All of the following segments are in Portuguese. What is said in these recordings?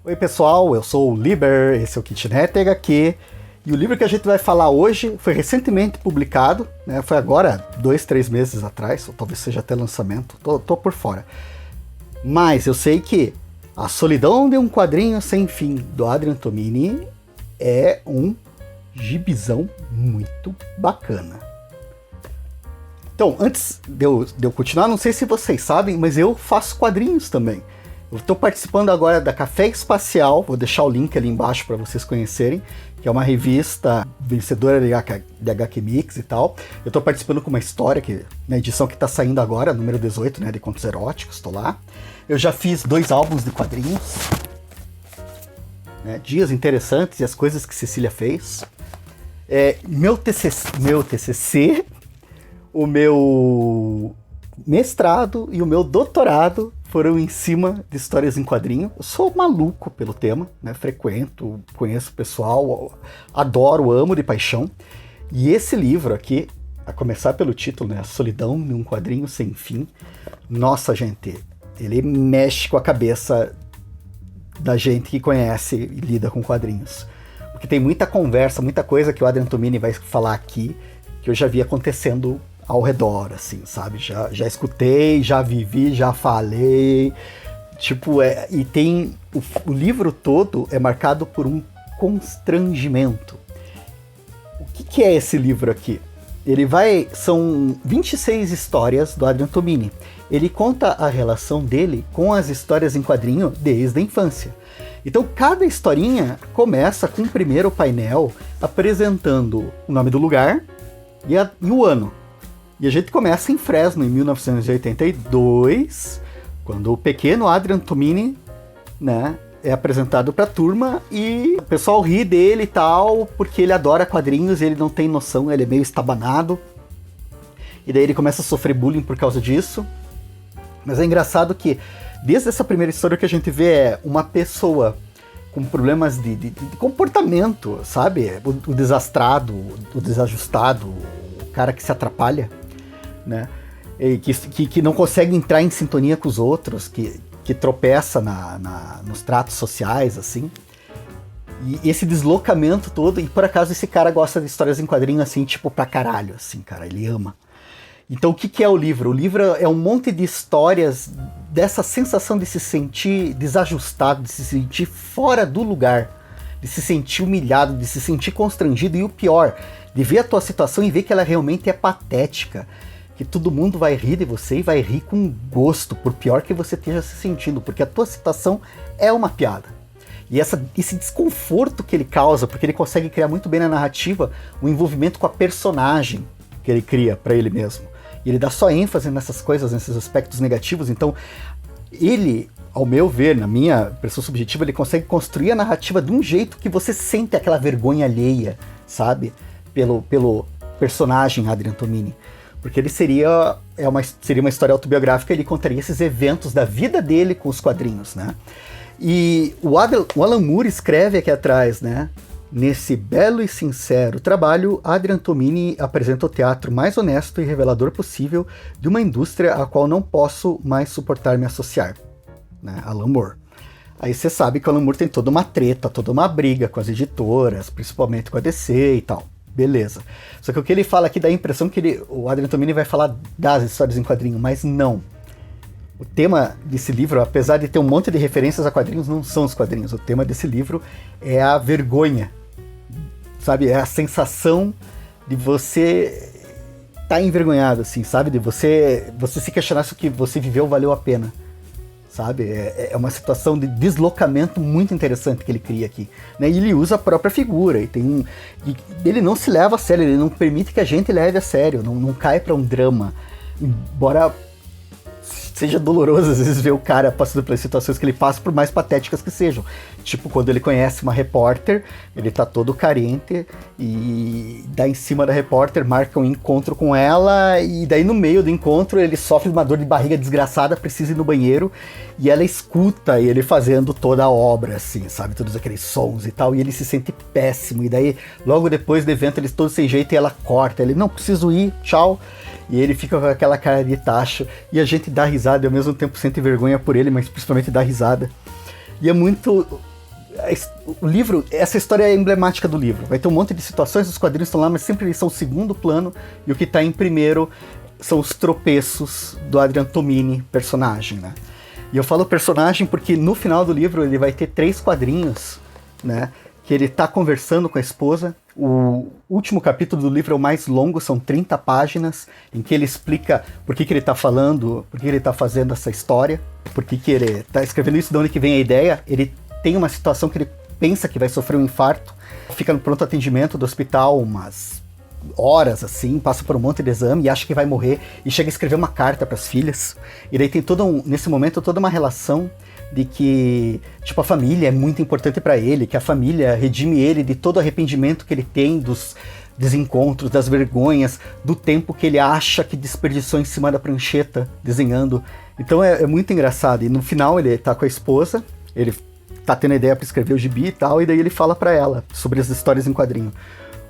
Oi pessoal, eu sou o Liber, esse é o Kitnet HQ, e o livro que a gente vai falar hoje foi recentemente publicado, né? Foi agora 2-3 meses atrás, ou talvez seja até lançamento, tô por fora. Mas eu sei que A Solidão de um Quadrinho Sem Fim, do Adrian Tomini, é um gibizão muito bacana. Então, antes de eu continuar, não sei se vocês sabem, mas eu faço quadrinhos também. Eu estou participando agora da Café Espacial, vou deixar o link ali embaixo para vocês conhecerem, que é uma revista vencedora de HQ Mix e tal. Eu estou participando com uma história, que na edição que está saindo agora, número 18, né, de contos eróticos, estou lá. Eu já fiz 2 álbuns de quadrinhos, né, Dias Interessantes e as Coisas que Cecília Fez. Meu TCC, o meu mestrado e o meu doutorado foram em cima de histórias em quadrinho. Eu sou maluco pelo tema, né? Frequento, conheço o pessoal, adoro, amo de paixão. E esse livro aqui, a começar pelo título, né? A Solidão de um Quadrinho Sem Fim. Nossa, gente, ele mexe com a cabeça da gente que conhece e lida com quadrinhos. Porque tem muita conversa, muita coisa que o Adrian Tomini vai falar aqui, que eu já vi acontecendo ao redor, assim, sabe? Já escutei, já vivi, já falei. Tipo, e tem... O livro todo é marcado por um constrangimento. O que é esse livro aqui? São 26 histórias do Adrian Tomini. Ele conta a relação dele com as histórias em quadrinho desde a infância. Então, cada historinha começa com o primeiro painel apresentando o nome do lugar e o ano. E a gente começa em Fresno, em 1982, quando o pequeno Adrian Tomini, né, é apresentado para a turma e o pessoal ri dele e tal, porque ele adora quadrinhos e ele não tem noção, ele é meio estabanado. E daí ele começa a sofrer bullying por causa disso. Mas é engraçado que, desde essa primeira história, que a gente vê é uma pessoa com problemas de comportamento, sabe? O desastrado, o desajustado, o cara que se atrapalha, né? E que não consegue entrar em sintonia com os outros, que tropeça nos tratos sociais, assim. E esse deslocamento todo, e por acaso esse cara gosta de histórias em quadrinho, assim, tipo, pra caralho, assim, cara, ele ama. Então o que é o livro? O livro é um monte de histórias dessa sensação de se sentir desajustado, de se sentir fora do lugar, de se sentir humilhado, de se sentir constrangido, e o pior, de ver a tua situação e ver que ela realmente é patética, que todo mundo vai rir de você e vai rir com gosto, por pior que você esteja se sentindo, porque a tua situação é uma piada. E esse desconforto que ele causa, porque ele consegue criar muito bem na narrativa o envolvimento com a personagem que ele cria para ele mesmo. E ele dá só ênfase nessas coisas, nesses aspectos negativos. Então, ele, ao meu ver, na minha impressão subjetiva, ele consegue construir a narrativa de um jeito que você sente aquela vergonha alheia, sabe? Pelo personagem Adrian Tomini. Porque ele seria uma história autobiográfica, ele contaria esses eventos da vida dele com os quadrinhos, né? E o Alan Moore escreve aqui atrás, né? Nesse belo e sincero trabalho, Adrian Tomini apresenta o teatro mais honesto e revelador possível de uma indústria a qual não posso mais suportar me associar, né? Alan Moore. Aí você sabe que o Alan Moore tem toda uma treta, toda uma briga com as editoras, principalmente com a DC e tal. Beleza. Só que o que ele fala aqui dá a impressão que o Adrian Tomini vai falar das histórias em quadrinho, mas não. O tema desse livro, apesar de ter um monte de referências a quadrinhos, não são os quadrinhos. O tema desse livro é a vergonha, sabe? É a sensação de você estar envergonhado, assim, sabe? De você se questionar se o que você viveu valeu a pena, sabe? É uma situação de deslocamento muito interessante que ele cria aqui, né? E ele usa a própria figura, e ele não se leva a sério, ele não permite que a gente leve a sério, não cai para um drama, embora seja doloroso às vezes ver o cara passando pelas situações que ele passa, por mais patéticas que sejam. Tipo, quando ele conhece uma repórter, ele tá todo carente e dá em cima da repórter, marca um encontro com ela, e daí no meio do encontro ele sofre uma dor de barriga desgraçada, precisa ir no banheiro, e ela escuta ele fazendo toda a obra, assim, sabe? Todos aqueles sons e tal, e ele se sente péssimo, e daí logo depois do evento eles todos sem jeito e ela corta, ele, não, preciso ir, tchau. E ele fica com aquela cara de tacho, e a gente dá risada, e ao mesmo tempo sente vergonha por ele, mas principalmente dá risada. E é muito o livro, essa história é emblemática do livro. Vai ter um monte de situações, os quadrinhos estão lá, mas sempre eles são segundo plano, e o que está em primeiro são os tropeços do Adrian Tomini, personagem, né? E eu falo personagem porque no final do livro ele vai ter 3 quadrinhos, né? Que ele tá conversando com a esposa. O último capítulo do livro é o mais longo, são 30 páginas, em que ele explica por que ele tá falando, por que ele tá fazendo essa história, por que ele tá escrevendo isso, de onde que vem a ideia. Ele tem uma situação que ele pensa que vai sofrer um infarto, fica no pronto atendimento do hospital umas horas, assim, passa por um monte de exame e acha que vai morrer, e chega a escrever uma carta para as filhas. E daí tem nesse momento toda uma relação de que, tipo, a família é muito importante para ele, que a família redime ele de todo o arrependimento que ele tem dos desencontros, das vergonhas, do tempo que ele acha que desperdiçou em cima da prancheta desenhando. Então é muito engraçado. E no final ele tá com a esposa, ele tá tendo a ideia para escrever o gibi e tal, e daí ele fala para ela sobre as histórias em quadrinho.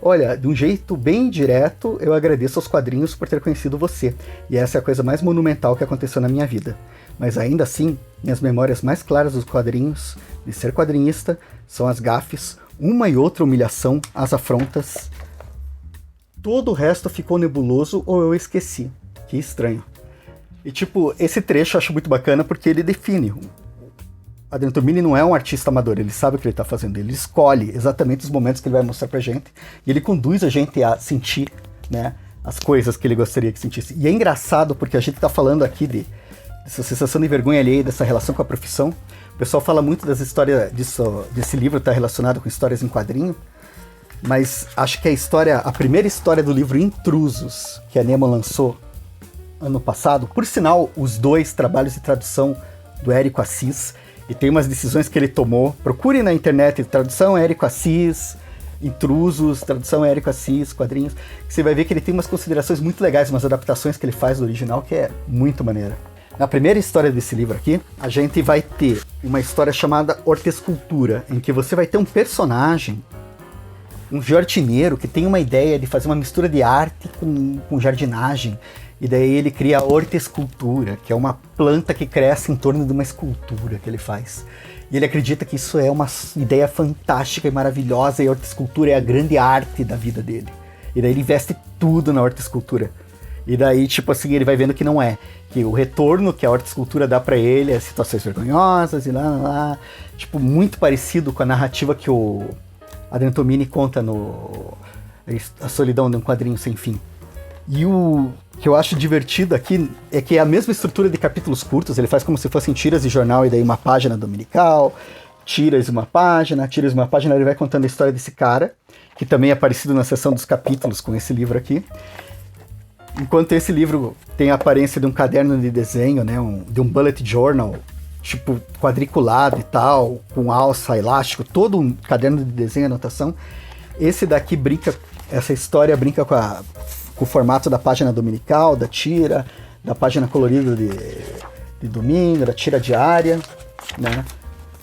Olha, de um jeito bem direto, eu agradeço aos quadrinhos por ter conhecido você. E essa é a coisa mais monumental que aconteceu na minha vida. Mas ainda assim, minhas memórias mais claras dos quadrinhos, de ser quadrinista, são as gafes, uma e outra humilhação, as afrontas. Todo o resto ficou nebuloso ou eu esqueci. Que estranho. E tipo, esse trecho eu acho muito bacana porque ele define. Adrian Tomini não é um artista amador, ele sabe o que ele está fazendo, ele escolhe exatamente os momentos que ele vai mostrar pra gente, e ele conduz a gente a sentir, né, as coisas que ele gostaria que sentisse. E é engraçado porque a gente está falando aqui dessa sensação de vergonha alheia, dessa relação com a profissão. O pessoal fala muito das histórias desse livro está relacionado com histórias em quadrinho, mas acho que a primeira história do livro Intrusos, que a Nemo lançou ano passado, por sinal, os 2 trabalhos de tradução do Érico Assis, e tem umas decisões que ele tomou. Procure na internet, tradução Érico Assis, Intrusos, tradução Érico Assis, quadrinhos, que você vai ver que ele tem umas considerações muito legais, umas adaptações que ele faz do original, que é muito maneira. Na primeira história desse livro aqui, a gente vai ter uma história chamada Hortescultura, em que você vai ter um personagem, um jardineiro, que tem uma ideia de fazer uma mistura de arte com jardinagem. E daí ele cria a hortescultura, que é uma planta que cresce em torno de uma escultura que ele faz. E ele acredita que isso é uma ideia fantástica e maravilhosa, e a hortescultura é a grande arte da vida dele. E daí ele investe tudo na hortescultura. E daí, tipo assim, ele vai vendo que não é. Que o retorno que a hortescultura dá pra ele é situações vergonhosas e lá. Tipo, muito parecido com a narrativa que o Adrian Tomini conta no A Solidão de um Quadrinho Sem Fim. E o que eu acho divertido aqui é que é a mesma estrutura de capítulos curtos, ele faz como se fossem tiras de jornal e daí uma página dominical, tiras uma página, ele vai contando a história desse cara, que também é parecido na seção dos capítulos com esse livro aqui. Enquanto esse livro tem a aparência de um caderno de desenho, né, de um bullet journal, tipo quadriculado e tal, com alça, elástico, todo um caderno de desenho e anotação, esse daqui essa história brinca com o formato da página dominical, da tira, da página colorida de domingo, da tira diária, né?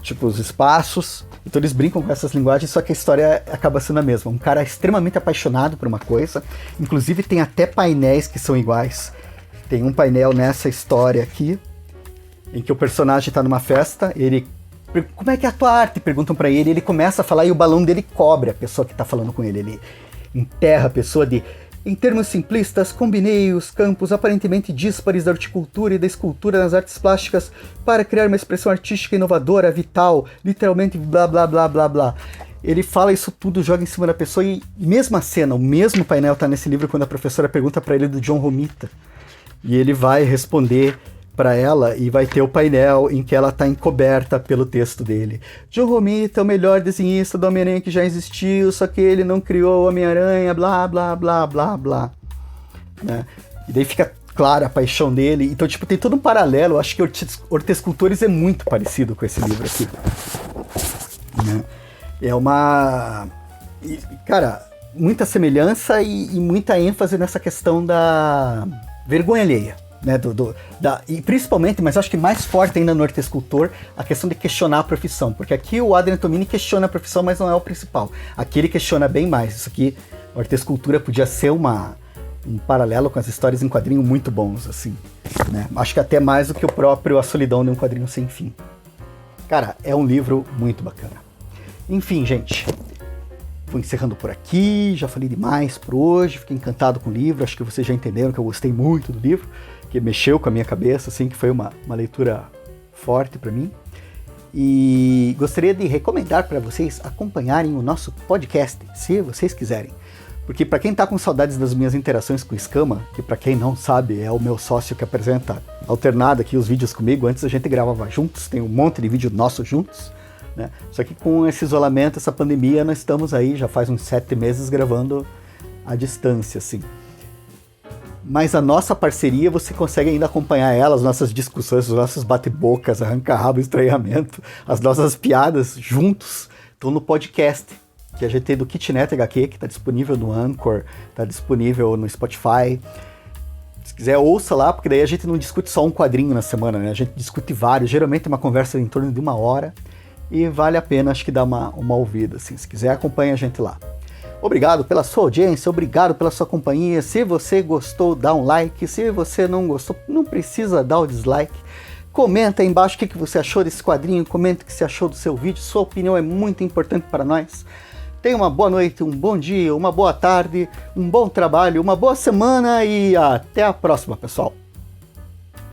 Tipo, os espaços. Então eles brincam com essas linguagens, só que a história acaba sendo a mesma. Um cara extremamente apaixonado por uma coisa, inclusive tem até painéis que são iguais. Tem um painel nessa história aqui, em que o personagem está numa festa, como é que é a tua arte? Perguntam pra ele, ele começa a falar e o balão dele cobre a pessoa que tá falando com ele. Ele enterra a pessoa em termos simplistas, combinei os campos aparentemente díspares da horticultura e da escultura nas artes plásticas para criar uma expressão artística inovadora, vital, literalmente blá blá blá blá blá. Ele fala isso tudo, joga em cima da pessoa e mesma cena, o mesmo painel tá nesse livro quando a professora pergunta para ele do John Romita. E ele vai responder para ela e vai ter o painel em que ela está encoberta pelo texto dele. John Romita é o melhor desenhista do Homem-Aranha que já existiu, só que ele não criou o Homem-Aranha, blá, blá, blá, blá, blá. Né? E daí fica clara a paixão dele. Então, tipo, tem todo um paralelo. Eu acho que Hortescultores é muito parecido com esse livro aqui. Né? É uma... Cara, muita semelhança e muita ênfase nessa questão da vergonha alheia. Né, e principalmente, mas acho que mais forte ainda no Hortescultor, a questão de questionar a profissão, porque aqui o Adrian Tomini questiona a profissão, mas não é o principal. Aqui ele questiona bem mais. Isso aqui, a Hortescultura podia ser um paralelo com as histórias em quadrinho muito bons, assim, né? Acho que até mais do que o próprio A Solidão de um Quadrinho Sem Fim. Cara, é um livro muito bacana. Enfim, gente, vou encerrando por aqui, já falei demais por hoje, fiquei encantado com o livro, acho que vocês já entenderam que eu gostei muito do livro, que mexeu com a minha cabeça, assim, que foi uma leitura forte para mim. E gostaria de recomendar para vocês acompanharem o nosso podcast, se vocês quiserem. Porque para quem está com saudades das minhas interações com o Escama, que para quem não sabe é o meu sócio que apresenta alternado aqui os vídeos comigo, antes a gente gravava juntos, tem um monte de vídeo nosso juntos, né? Só que com esse isolamento, essa pandemia, nós estamos aí já faz uns 7 meses gravando à distância, assim. Mas a nossa parceria, você consegue ainda acompanhar ela, as nossas discussões, os nossos bate-bocas, arranca-rabo, estranhamento, as nossas piadas juntos, estão no podcast, que a gente tem do Kitnet HQ, que está disponível no Anchor, está disponível no Spotify. Se quiser, ouça lá, porque daí a gente não discute só um quadrinho na semana, né? A gente discute vários, geralmente é uma conversa em torno de 1 hora, e vale a pena, acho que dar uma ouvida, assim. Se quiser, acompanhe a gente lá. Obrigado pela sua audiência, obrigado pela sua companhia. Se você gostou, dá um like. Se você não gostou, não precisa dar o dislike. Comenta aí embaixo o que você achou desse quadrinho, comenta o que você achou do seu vídeo. Sua opinião é muito importante para nós. Tenha uma boa noite, um bom dia, uma boa tarde, um bom trabalho, uma boa semana e até a próxima, pessoal.